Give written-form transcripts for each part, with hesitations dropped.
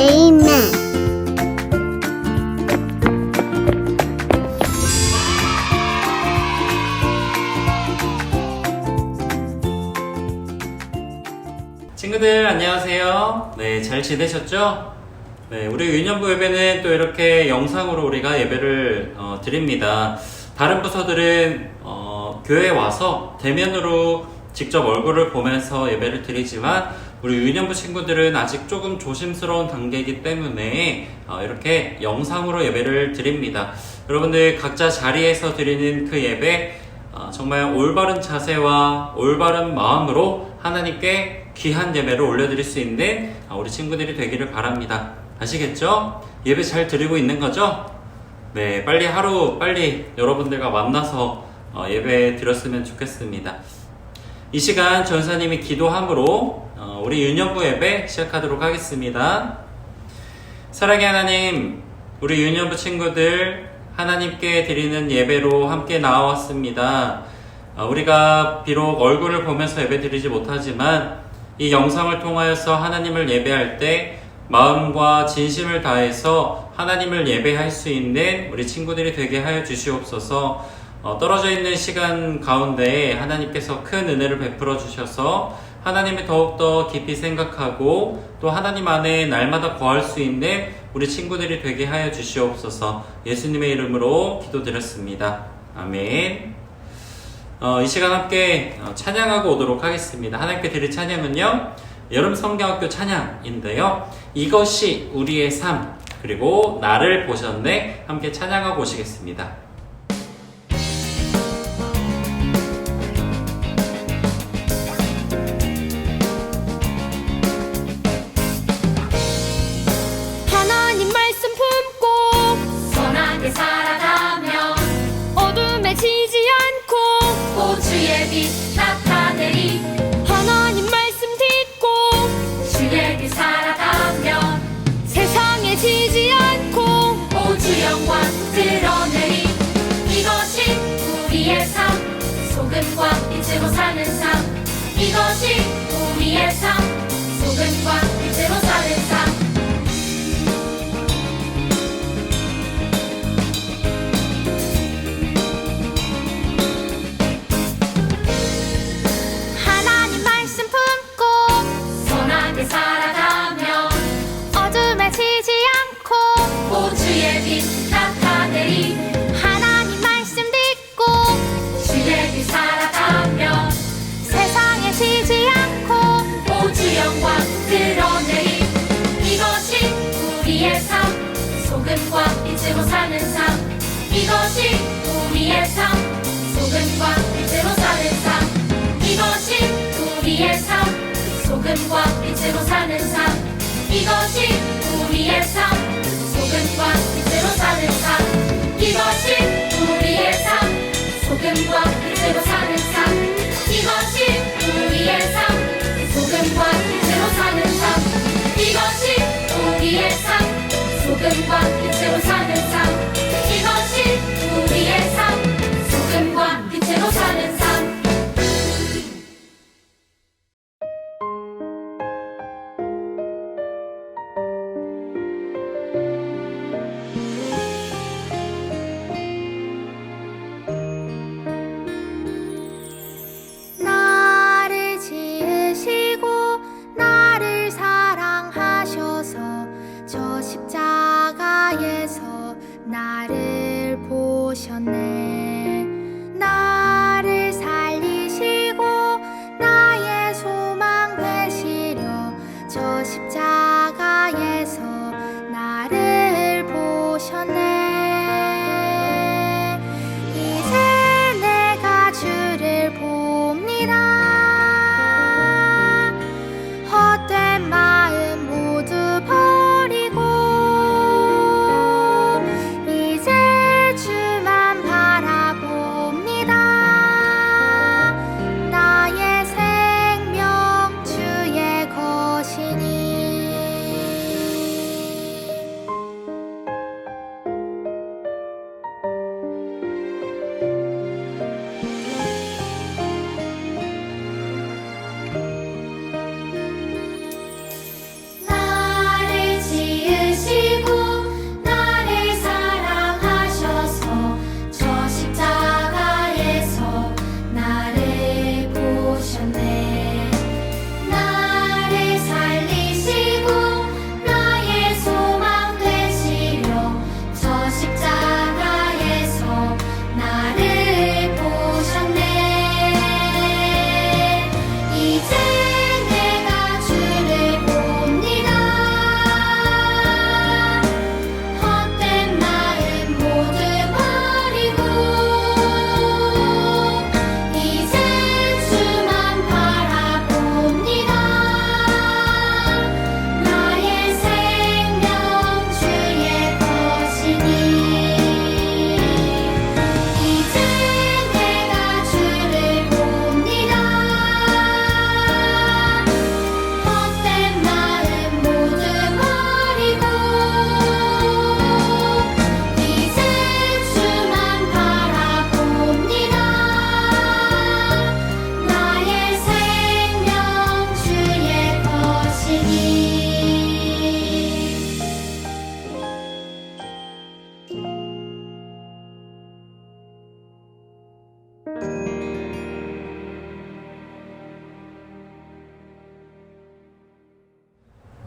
Amen. 친구들 안녕하세요. 네, 잘 지내셨죠? 네, 우리 유년부 예배는 또 이렇게 영상으로 우리가 예배를 드립니다. 다른 부서들은 교회에 와서 대면으로 직접 얼굴을 보면서 예배를 드리지만 우리 유년부 친구들은 아직 조금 조심스러운 단계이기 때문에 이렇게 영상으로 예배를 드립니다. 여러분들 각자 자리에서 드리는 그 예배 정말 올바른 자세와 올바른 마음으로 하나님께 귀한 예배를 올려드릴 수 있는 우리 친구들이 되기를 바랍니다. 아시겠죠? 예배 잘 드리고 있는 거죠? 네, 빨리 여러분들과 만나서 예배 드렸으면 좋겠습니다. 이 시간 전사님이 기도함으로 우리 유년부 예배 시작하도록 하겠습니다. 사랑의 하나님, 우리 유년부 친구들 하나님께 드리는 예배로 함께 나왔습니다. 우리가 비록 얼굴을 보면서 예배 드리지 못하지만 이 영상을 통하여서 하나님을 예배할 때 마음과 진심을 다해서 하나님을 예배할 수 있는 우리 친구들이 되게 하여 주시옵소서. 떨어져 있는 시간 가운데 하나님께서 큰 은혜를 베풀어 주셔서 하나님을 더욱더 깊이 생각하고 또 하나님 안에 날마다 거할 수 있는 우리 친구들이 되게 하여 주시옵소서. 예수님의 이름으로 기도드렸습니다. 아멘. 이 시간 함께 찬양하고 오도록 하겠습니다. 하나님께 드릴 찬양은요, 여름 성경학교 찬양인데요, 이것이 우리의 삶, 그리고 나를 보셨네, 함께 찬양하고 오시겠습니다. 하나님 말씀 품고 선하게 살아가면 어둠에 지지 않고 주의 빛 나타내리. 하나님 말씀 듣고 주의 길 살아가면 세상에 지지 않고 주 영광 드러내리. 이것이 우리의 삶, 소금과 빛으로 사는 삶. 이것이 우리의 삶, 소금과 빛으로 사는 삶. 하나님 말씀 품고 선하게 살아가면 어둠에 지지 않고 주의 빛 나타내리. 하나님 말씀 듣고 주의 길 살아가면 세상에 지지 않고 주 영광 드러내리. 이것이 우리의 삶, 소금과 빛으로 사는 삶. 이것이 우리의 삶, 소금과 빛으로 사는 삶. 이것이 우리의 삶, 소금과 빛으로 사는 삶. 이것이 우리의 삶, 소금과 빛으로 사는 삶. 이것이 우리의 삶, 소금과 빛으로 사는 삶. 이것이 우리의 삶, 소금과 빛으로 사는 삶. 이것이 우리의 삶, 소금과 빛으로 사는 삶. 이것이 우리의 삶, 소금과 빛으로 사는 삶. 나를 지으시고 나를 사랑하셔서 저 십자가에서 나를 보셨네. 나를 살리시고 나의 소망 되시려 저 십자가에서 나를 보셨네. 이제 내가 주를 봅니다. 헛된 마음 모두 버리고 이제 주만 바라봅니다. 나의 생명 주의 것이니.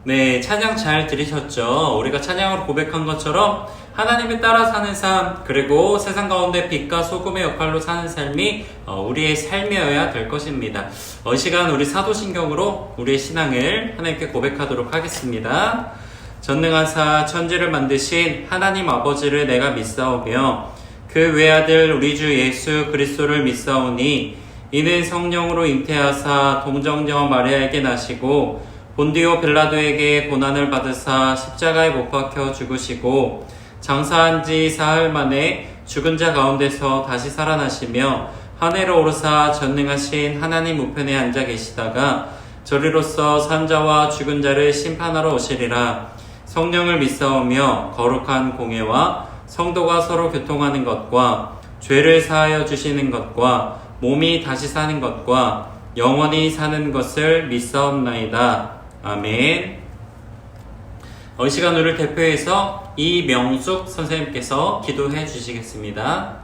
네, 찬양 잘 들으셨죠? 우리가 찬양으로 고백한 것처럼 하나님을 따라 사는 삶, 그리고 세상 가운데 빛과 소금의 역할로 사는 삶이 우리의 삶이어야 될 것입니다. 이 시간 우리 사도신경으로 우리의 신앙을 하나님께 고백하도록 하겠습니다. 전능하사 천지를 만드신 하나님 아버지를 내가 믿사오며 그 외아들 우리 주 예수 그리스도를 믿사오니 이는 성령으로 잉태하사 동정녀 마리아에게 나시고 본디오 빌라도에게 고난을 받으사 십자가에 못 박혀 죽으시고 장사한 지 사흘 만에 죽은 자 가운데서 다시 살아나시며 하늘로 오르사 전능하신 하나님 우편에 앉아 계시다가 저리로서 산자와 죽은 자를 심판하러 오시리라. 성령을 믿사오며 거룩한 공예와 성도가 서로 교통하는 것과 죄를 사하여 주시는 것과 몸이 다시 사는 것과 영원히 사는 것을 믿사옵나이다. 아멘. 이 시간 우리를 대표해서 이명숙 선생님께서 기도해 주시겠습니다.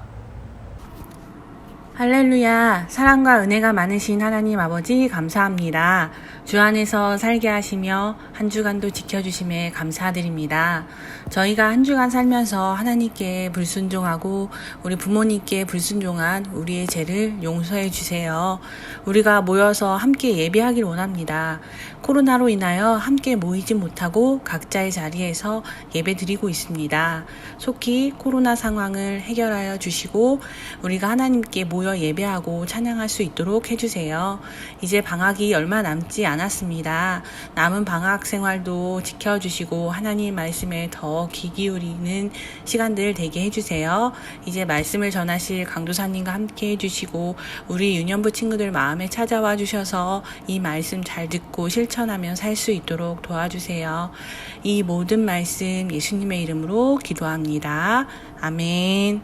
할렐루야. 사랑과 은혜가 많으신 하나님 아버지 감사합니다. 주 안에서 살게 하시며 한 주간도 지켜주심에 감사드립니다. 저희가 한 주간 살면서 하나님께 불순종하고 우리 부모님께 불순종한 우리의 죄를 용서해 주세요. 우리가 모여서 함께 예배하길 원합니다. 코로나로 인하여 함께 모이지 못하고 각자의 자리에서 예배 드리고 있습니다. 속히 코로나 상황을 해결하여 주시고 우리가 하나님께 모여 예배하고 찬양할 수 있도록 해주세요. 이제 방학이 얼마 남지 않았습니다. 남은 방학 생활도 지켜주시고 하나님 말씀에 더 귀 기울이는 시간들 되게 해주세요. 이제 말씀을 전하실 강도사님과 함께 해주시고 우리 유년부 친구들 마음에 찾아와 주셔서 이 말씀 잘 듣고 실천하며 살 수 있도록 도와주세요. 이 모든 말씀 예수님의 이름으로 기도합니다. 아멘.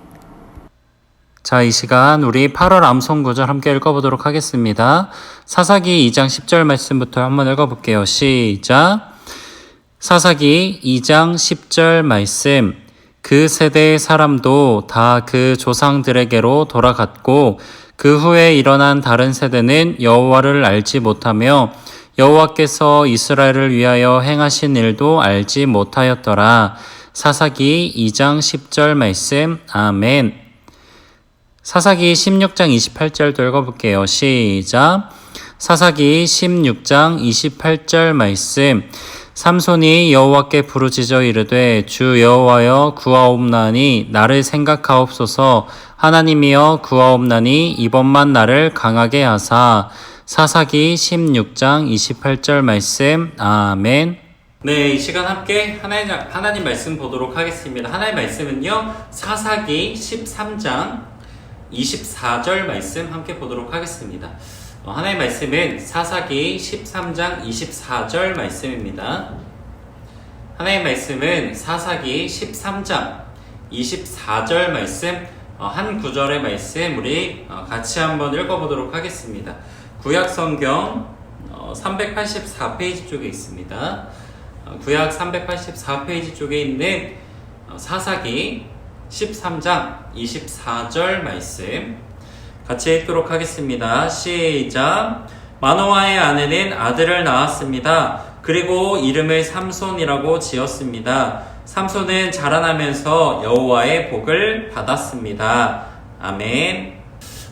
자, 이 시간 우리 8월 암송 구절 함께 읽어보도록 하겠습니다. 사사기 2장 10절 말씀부터 한번 읽어볼게요. 시작. 사사기 2장 10절 말씀. 그 세대의 사람도 다 그 조상들에게로 돌아갔고 그 후에 일어난 다른 세대는 여호와를 알지 못하며 여호와께서 이스라엘을 위하여 행하신 일도 알지 못하였더라. 사사기 2장 10절 말씀. 아멘. 사사기 16장 28절도 읽어볼게요. 시작. 사사기 16장 28절 말씀. 삼손이 여호와께 부르짖어 이르되 주 여호와여 구하옵나니 나를 생각하옵소서. 하나님이여 구하옵나니 이번만 나를 강하게 하사. 사사기 16장 28절 말씀. 아멘. 네, 이 시간 함께 하나님 말씀 보도록 하겠습니다. 하나님 말씀은요, 사사기 13장 24절 말씀 함께 보도록 하겠습니다. 하나님 말씀은 사사기 13장 24절 말씀입니다. 하나님 말씀은 사사기 13장 24절 말씀, 한 구절의 말씀 우리 같이 한번 읽어보도록 하겠습니다. 구약 성경 384페이지 쪽에 있습니다. 구약 384페이지 쪽에 있는 사사기 13장 24절 말씀 같이 읽도록 하겠습니다. 시작. 마노아의 아내는 아들을 낳았습니다. 그리고 이름을 삼손이라고 지었습니다. 삼손은 자라나면서 여호와의 복을 받았습니다. 아멘.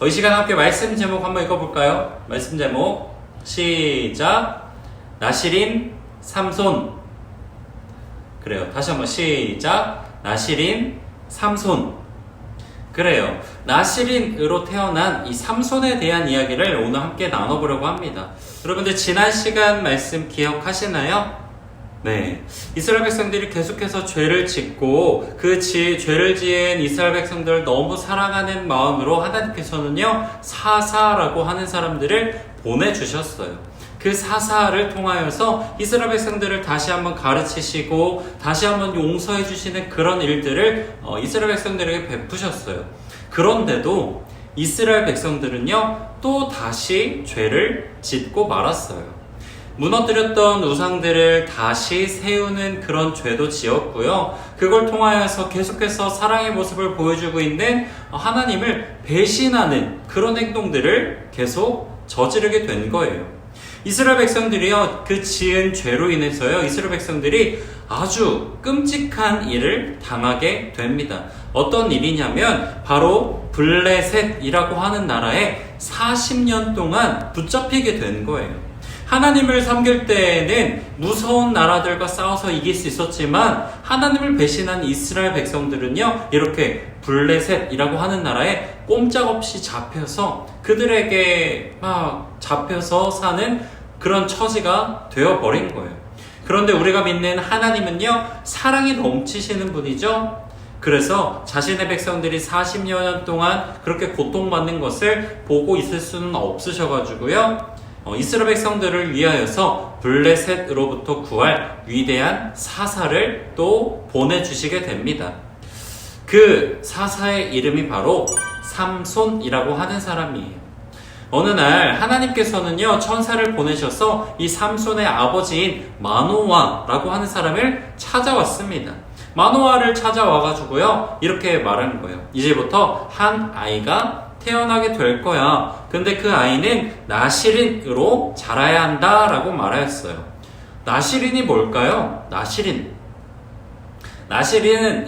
이 시간 함께 말씀 제목 한번 읽어볼까요? 말씀 제목 시작. 나실인 삼손. 그래요. 다시 한번 시작. 나실인 삼손. 그래요. 나실인으로 태어난 이 삼손에 대한 이야기를 오늘 함께 나눠보려고 합니다. 여러분들 지난 시간 말씀 기억하시나요? 네. 이스라엘 백성들이 계속해서 죄를 짓고 그 죄를 지은 이스라엘 백성들을 너무 사랑하는 마음으로 하나님께서는요, 사사라고 하는 사람들을 보내주셨어요. 그 사사를 통하여서 이스라엘 백성들을 다시 한번 가르치시고 다시 한번 용서해 주시는 그런 일들을 이스라엘 백성들에게 베푸셨어요. 그런데도 이스라엘 백성들은요, 또 다시 죄를 짓고 말았어요. 무너뜨렸던 우상들을 다시 세우는 그런 죄도 지었고요. 그걸 통하여서 계속해서 사랑의 모습을 보여주고 있는 하나님을 배신하는 그런 행동들을 계속 저지르게 된 거예요. 이스라엘 백성들이요, 그 지은 죄로 인해서요, 이스라엘 백성들이 아주 끔찍한 일을 당하게 됩니다. 어떤 일이냐면 바로 블레셋이라고 하는 나라에 40년 동안 붙잡히게 된 거예요. 하나님을 섬길 때에는 무서운 나라들과 싸워서 이길 수 있었지만 하나님을 배신한 이스라엘 백성들은요, 이렇게 블레셋이라고 하는 나라에 꼼짝없이 잡혀서 그들에게 막 잡혀서 사는 그런 처지가 되어버린 거예요. 그런데 우리가 믿는 하나님은요, 사랑이 넘치시는 분이죠. 그래서 자신의 백성들이 40여 년 동안 그렇게 고통받는 것을 보고 있을 수는 없으셔가지고요, 이스라엘 백성들을 위하여서 블레셋으로부터 구할 위대한 사사를 또 보내주시게 됩니다. 그 사사의 이름이 바로 삼손이라고 하는 사람이에요. 어느 날 하나님께서는요, 천사를 보내셔서 이 삼손의 아버지인 마노아라고 하는 사람을 찾아왔습니다. 마노아를 찾아와가지고요, 이렇게 말하는 거예요. 이제부터 한 아이가 태어나게 될 거야. 근데 그 아이는 나시린으로 자라야 한다 라고 말하였어요. 나시린이 뭘까요? 나시린은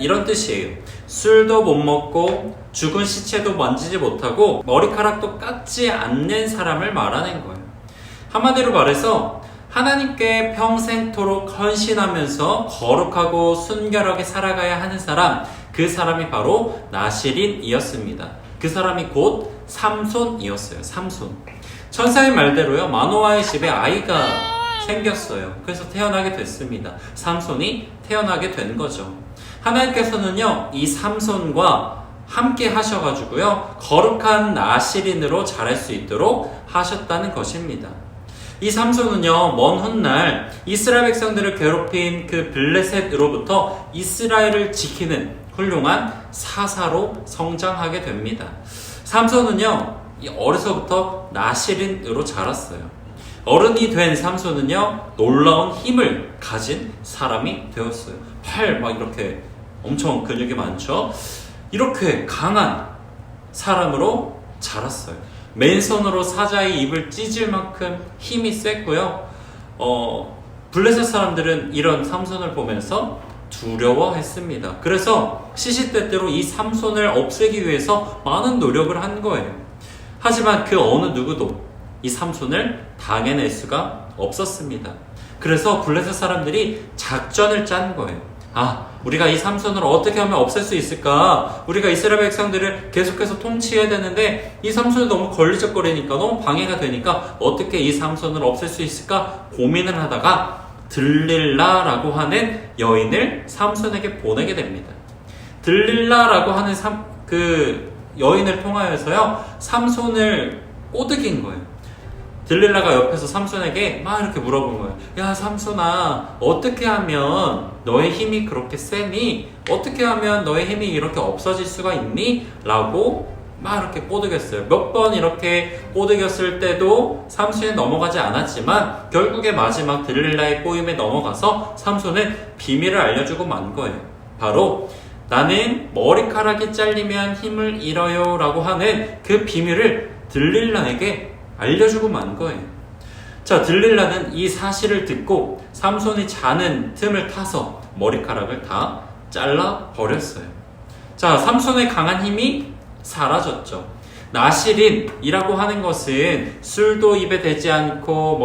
이런 뜻이에요. 술도 못 먹고 죽은 시체도 만지지 못하고 머리카락도 깎지 않는 사람을 말하는 거예요. 한마디로 말해서 하나님께 평생토록 헌신하면서 거룩하고 순결하게 살아가야 하는 사람, 그 사람이 바로 나시린이었습니다. 그 사람이 곧 삼손이었어요. 삼손. 천사의 말대로요, 마노아의 집에 아이가 생겼어요. 그래서 태어나게 됐습니다. 삼손이 태어나게 된 거죠. 하나님께서는요, 이 삼손과 함께 하셔가지고요, 거룩한 나시린으로 자랄 수 있도록 하셨다는 것입니다. 이 삼손은요, 먼 훗날 이스라엘 백성들을 괴롭힌 그 블레셋으로부터 이스라엘을 지키는 훌륭한 사사로 성장하게 됩니다. 삼손은요, 어려서부터 나시린으로 자랐어요. 어른이 된 삼손은요, 놀라운 힘을 가진 사람이 되었어요. 팔 막 이렇게 엄청 근육이 많죠. 이렇게 강한 사람으로 자랐어요. 맨손으로 사자의 입을 찢을 만큼 힘이 셌고요. 블레셋 사람들은 이런 삼손을 보면서 두려워했습니다. 그래서 시시때때로 이 삼손을 없애기 위해서 많은 노력을 한 거예요. 하지만 그 어느 누구도 이 삼손을 당해낼 수가 없었습니다. 그래서 블레셋 사람들이 작전을 짠 거예요. 우리가 이 삼손을 어떻게 하면 없앨 수 있을까? 우리가 이스라엘 백성들을 계속해서 통치해야 되는데 이 삼손이 너무 걸리적거리니까, 너무 방해가 되니까 어떻게 이 삼손을 없앨 수 있을까 고민을 하다가 들릴라라고 하는 여인을 삼손에게 보내게 됩니다. 들릴라라고 하는 그 여인을 통하여서요, 삼손을 꼬드긴 거예요. 들릴라가 옆에서 삼손에게 막 이렇게 물어본 거예요. 야, 삼손아, 어떻게 하면 너의 힘이 그렇게 세니? 어떻게 하면 너의 힘이 이렇게 없어질 수가 있니? 라고 막 이렇게 꼬드겼어요. 몇 번 이렇게 꼬드겼을 때도 삼손이 넘어가지 않았지만 결국에 마지막 들릴라의 꼬임에 넘어가서 삼손은 비밀을 알려주고 만 거예요. 바로 나는 머리카락이 잘리면 힘을 잃어요 라고 하는 그 비밀을 들릴라에게 알려주고 만 거예요. 자, 들릴라는 이 사실을 듣고 삼손이 자는 틈을 타서 머리카락을 다 잘라 버렸어요. 자, 삼손의 강한 힘이 사라졌죠. 나시린이라고 하는 것은 술도 입에 대지 않고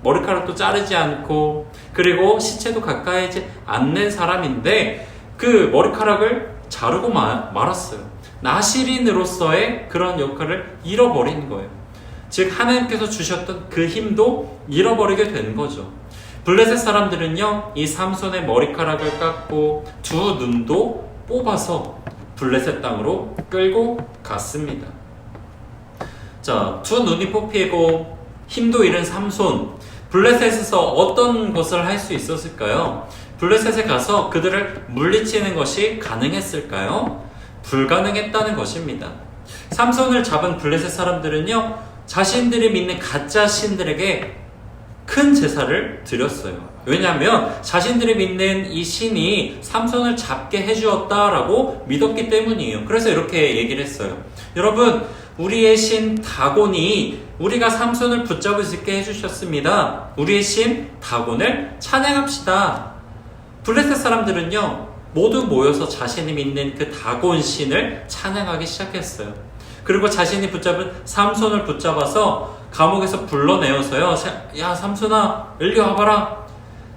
머리카락도 자르지 않고 그리고 시체도 가까이 하지 않는 사람인데 그 머리카락을 자르고 말았어요. 나시린으로서의 그런 역할을 잃어버린 거예요. 즉 하나님께서 주셨던 그 힘도 잃어버리게 된 거죠. 블레셋 사람들은요, 이 삼손의 머리카락을 깎고 두 눈도 뽑아서 블레셋 땅으로 끌고 갔습니다. 자, 두 눈이 뽑히고 힘도 잃은 삼손, 블레셋에서 어떤 것을 할 수 있었을까요? 블레셋에 가서 그들을 물리치는 것이 가능했을까요? 불가능했다는 것입니다. 삼손을 잡은 블레셋 사람들은요, 자신들이 믿는 가짜 신들에게 큰 제사를 드렸어요. 왜냐하면 자신들이 믿는 이 신이 삼손을 잡게 해주었다라고 믿었기 때문이에요. 그래서 이렇게 얘기를 했어요. 여러분, 우리의 신 다곤이 우리가 삼손을 붙잡을 수 있게 해주셨습니다. 우리의 신 다곤을 찬양합시다. 블레셋 사람들은요, 모두 모여서 자신이 믿는 그 다곤 신을 찬양하기 시작했어요. 그리고 자신이 붙잡은 삼손을 붙잡아서 감옥에서 불러내어서요, 야 삼손아 일리 와봐라,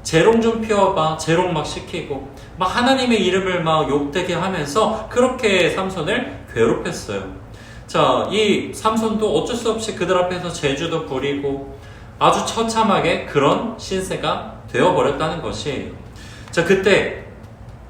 재롱 좀 피워봐. 재롱 막 시키고 막 하나님의 이름을 막 욕되게 하면서 그렇게 삼손을 괴롭혔어요. 자, 이 삼손도 어쩔 수 없이 그들 앞에서 제주도 부리고 아주 처참하게 그런 신세가 되어버렸다는 것이에요. 자, 그때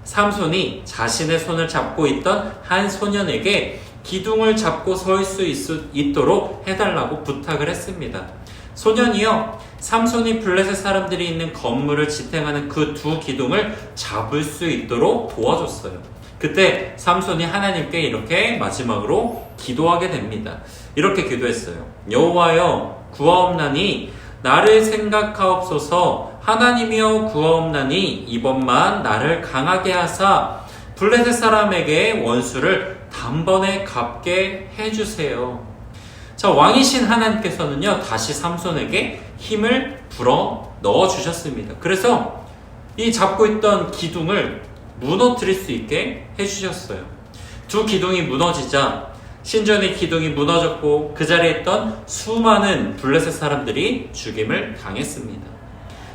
삼손이 자신의 손을 잡고 있던 한 소년에게 기둥을 잡고 설 수 있도록 해달라고 부탁을 했습니다. 소년이요, 삼손이 블레셋 사람들이 있는 건물을 지탱하는 그 두 기둥을 잡을 수 있도록 도와줬어요. 그때 삼손이 하나님께 이렇게 마지막으로 기도하게 됩니다. 이렇게 기도했어요. 여호와여, 구하옵나니 나를 생각하옵소서. 하나님이여, 구하옵나니 이번만 나를 강하게 하사 블레셋 사람에게 원수를 단번에 갚게 해주세요. 자, 왕이신 하나님께서는요, 다시 삼손에게 힘을 불어 넣어주셨습니다. 그래서 이 잡고 있던 기둥을 무너뜨릴 수 있게 해주셨어요. 두 기둥이 무너지자 신전의 기둥이 무너졌고 그 자리에 있던 수많은 블레셋 사람들이 죽임을 당했습니다.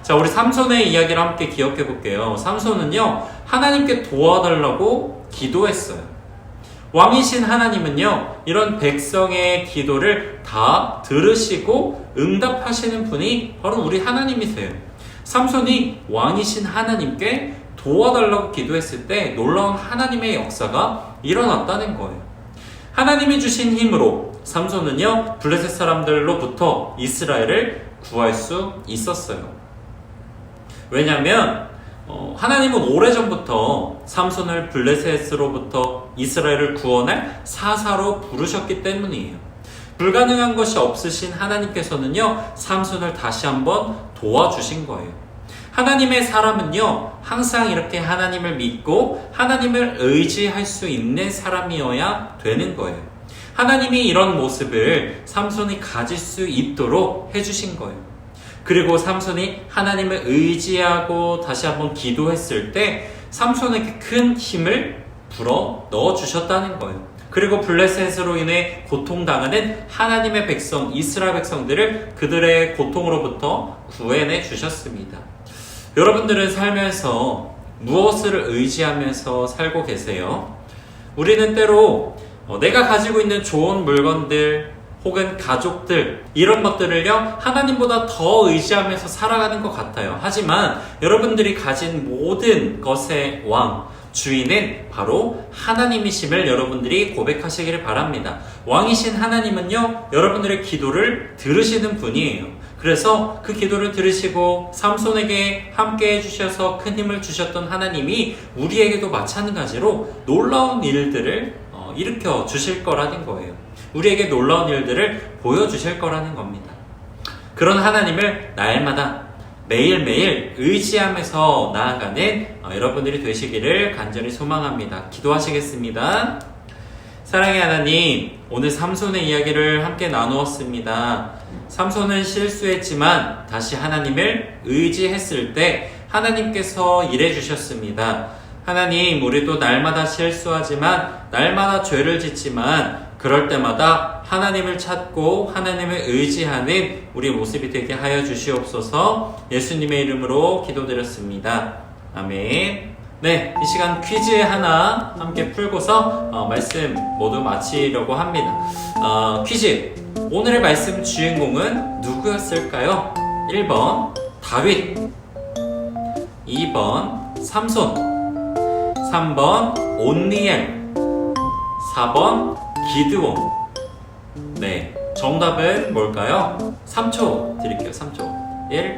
자, 우리 삼손의 이야기를 함께 기억해 볼게요. 삼손은요, 하나님께 도와달라고 기도했어요. 왕이신 하나님은요, 이런 백성의 기도를 다 들으시고 응답하시는 분이 바로 우리 하나님이세요. 삼손이 왕이신 하나님께 도와달라고 기도했을 때 놀라운 하나님의 역사가 일어났다는 거예요. 하나님이 주신 힘으로 삼손은요, 블레셋 사람들로부터 이스라엘을 구할 수 있었어요. 왜냐하면 하나님은 오래전부터 삼손을 블레셋으로부터 이스라엘을 구원할 사사로 부르셨기 때문이에요. 불가능한 것이 없으신 하나님께서는요, 삼손을 다시 한번 도와주신 거예요. 하나님의 사람은요, 항상 이렇게 하나님을 믿고 하나님을 의지할 수 있는 사람이어야 되는 거예요. 하나님이 이런 모습을 삼손이 가질 수 있도록 해주신 거예요. 그리고 삼손이 하나님을 의지하고 다시 한번 기도했을 때 삼손에게 큰 힘을 불어 넣어주셨다는 거예요. 그리고 블레셋으로 인해 고통당하는 하나님의 백성, 이스라엘 백성들을 그들의 고통으로부터 구해내 주셨습니다. 여러분들은 살면서 무엇을 의지하면서 살고 계세요? 우리는 때로 내가 가지고 있는 좋은 물건들 혹은 가족들, 이런 것들을요, 하나님보다 더 의지하면서 살아가는 것 같아요. 하지만 여러분들이 가진 모든 것의 왕, 주인은 바로 하나님이심을 여러분들이 고백하시기를 바랍니다. 왕이신 하나님은요, 여러분들의 기도를 들으시는 분이에요. 그래서 그 기도를 들으시고 삼손에게 함께 해주셔서 큰 힘을 주셨던 하나님이 우리에게도 마찬가지로 놀라운 일들을 일으켜 주실 거라는 거예요. 우리에게 놀라운 일들을 보여주실 거라는 겁니다. 그런 하나님을 날마다 매일매일 의지하면서 나아가는 여러분들이 되시기를 간절히 소망합니다. 기도하시겠습니다. 사랑의 하나님, 오늘 삼손의 이야기를 함께 나누었습니다. 삼손은 실수했지만 다시 하나님을 의지했을 때 하나님께서 일해주셨습니다. 하나님, 우리도 날마다 실수하지만 날마다 죄를 짓지만 그럴 때마다 하나님을 찾고 하나님을 의지하는 우리 모습이 되게 하여 주시옵소서. 예수님의 이름으로 기도드렸습니다. 아멘. 네, 이 시간 퀴즈 하나 함께 풀고서 말씀 모두 마치려고 합니다. 퀴즈. 오늘의 말씀 주인공은 누구였을까요? 1번 다윗, 2번 삼손, 3번 온니엘, 4번 기드온. 네, 정답은 뭘까요? 3초 드릴게요. 3초. 1,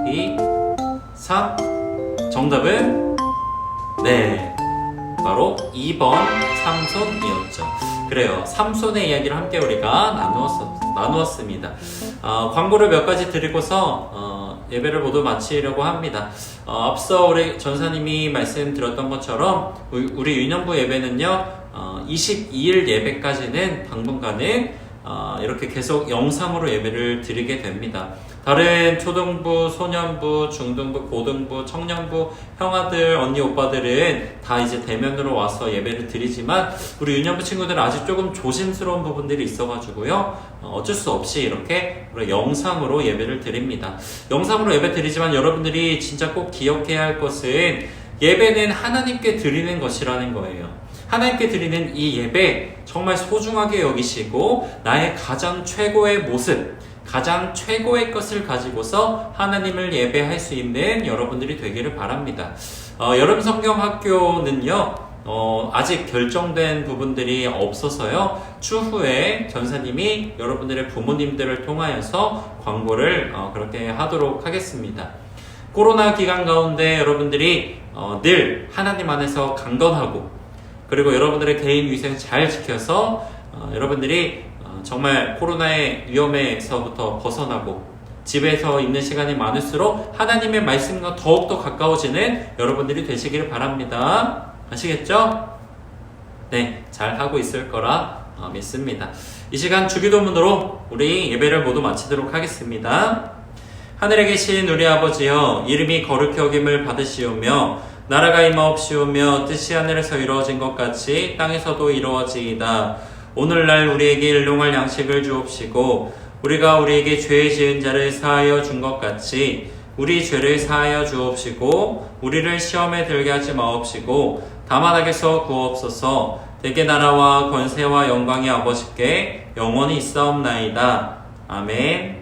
2, 3. 정답은 네, 바로 2번 삼손이었죠. 그래요, 삼손의 이야기를 함께 우리가 나누었습니다. 광고를 몇 가지 드리고서 예배를 모두 마치려고 합니다. 앞서 우리 전사님이 말씀드렸던 것처럼 우리 유년부 예배는요, 22일 예배까지는 당분간은 이렇게 계속 영상으로 예배를 드리게 됩니다. 다른 초등부, 소년부, 중등부, 고등부, 청년부, 형아들, 언니, 오빠들은 다 이제 대면으로 와서 예배를 드리지만 우리 유년부 친구들은 아직 조금 조심스러운 부분들이 있어가지고요. 어쩔 수 없이 이렇게 영상으로 예배를 드립니다. 영상으로 예배 드리지만 여러분들이 진짜 꼭 기억해야 할 것은 예배는 하나님께 드리는 것이라는 거예요. 하나님께 드리는 이 예배 정말 소중하게 여기시고 나의 가장 최고의 모습, 가장 최고의 것을 가지고서 하나님을 예배할 수 있는 여러분들이 되기를 바랍니다. 여름 성경학교는요, 아직 결정된 부분들이 없어서요, 추후에 전사님이 여러분들의 부모님들을 통하여서 광고를 그렇게 하도록 하겠습니다. 코로나 기간 가운데 여러분들이 늘 하나님 안에서 강건하고 그리고 여러분들의 개인 위생 잘 지켜서 여러분들이 정말 코로나의 위험에서부터 벗어나고 집에서 있는 시간이 많을수록 하나님의 말씀과 더욱더 가까워지는 여러분들이 되시기를 바랍니다. 아시겠죠? 네, 잘 하고 있을 거라 믿습니다. 이 시간 주기도문으로 우리 예배를 모두 마치도록 하겠습니다. 하늘에 계신 우리 아버지여, 이름이 거룩히 여김을 받으시오며 나라가 임하옵시오며 뜻이 하늘에서 이루어진 것 같이 땅에서도 이루어지이다. 오늘날 우리에게 일용할 양식을 주옵시고 우리가 우리에게 죄 지은 자를 사하여 준 것 같이 우리 죄를 사하여 주옵시고 우리를 시험에 들게 하지 마옵시고 다만 악에서 구하옵소서. 대개 나라와 권세와 영광이 아버지께 영원히 있사옵나이다. 아멘.